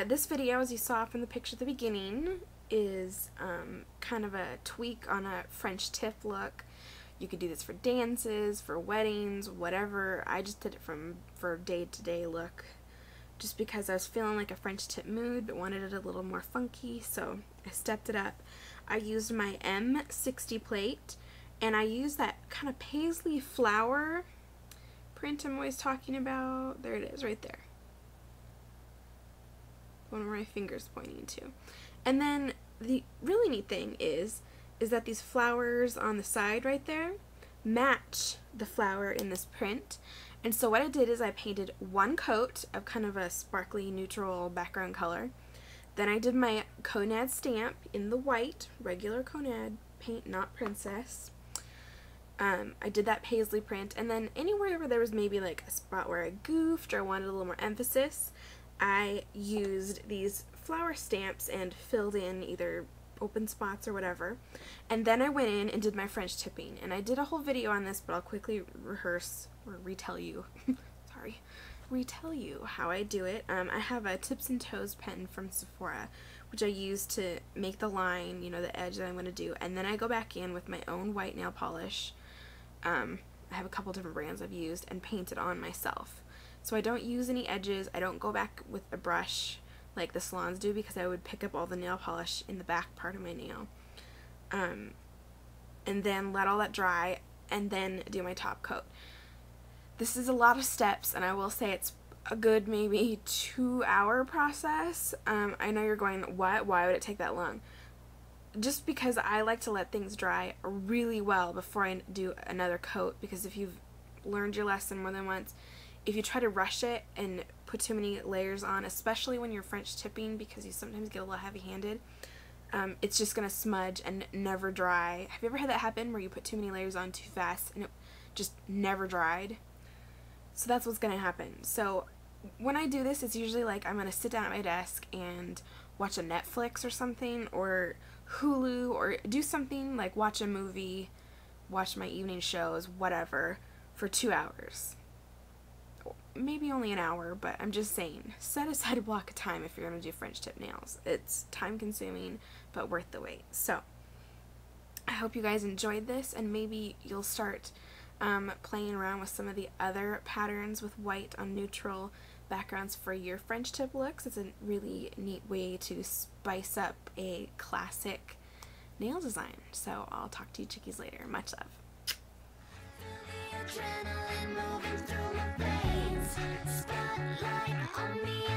This video, as you saw from the picture at the beginning, is kind of a tweak on a French tip look. You could do this for dances, for weddings, whatever. I just did it for day-to-day look, just because I was feeling like a French tip mood but wanted it a little more funky, so I stepped it up. I used my M60 plate, and I used that kind of paisley flower print I'm always talking about. There it is, right there. One where my finger's pointing to. And then the really neat thing is that these flowers on the side right there match the flower in this print. And so what I did is I painted one coat of kind of a sparkly neutral background color. Then I did my Konad stamp in the white, regular Konad paint, not Princess. I did that paisley print, and then anywhere where there was maybe like a spot where I goofed or wanted a little more emphasis, I used these flower stamps and filled in either open spots or whatever. And then I went in and did my French tipping, and I did a whole video on this, but I'll quickly retell you how I do it. I have a Tips and Toes pen from Sephora, which I use to make the line, you know, the edge that I'm going to do, and then I go back in with my own white nail polish. I have a couple different brands I've used, and paint it on myself. So I don't use any edges. I don't go back with a brush like the salons do, because I would pick up all the nail polish in the back part of my nail. And then let all that dry, and then do my top coat. This is a lot of steps, and I will say it's a good maybe 2-hour process. I know you're going, what? Why would it take that long? Just because I like to let things dry really well before I do another coat, because if you've learned your lesson more than once, if you try to rush it and put too many layers on, especially when you're French tipping, because you sometimes get a little heavy-handed, it's just going to smudge and never dry. Have you ever had that happen where you put too many layers on too fast and it just never dried? So that's what's going to happen. So when I do this, it's usually like I'm going to sit down at my desk and watch a Netflix or something, or Hulu, or do something like watch a movie, watch my evening shows, whatever, for 2 hours. Maybe only an hour, but I'm just saying, set aside a block of time if you're going to do French tip nails. It's time consuming, but worth the wait. So I hope you guys enjoyed this, and maybe you'll start playing around with some of the other patterns with white on neutral backgrounds for your French tip looks. It's a really neat way to spice up a classic nail design. So I'll talk to you chickies later. Much love. Adrenaline moving through my veins, spotlight on me.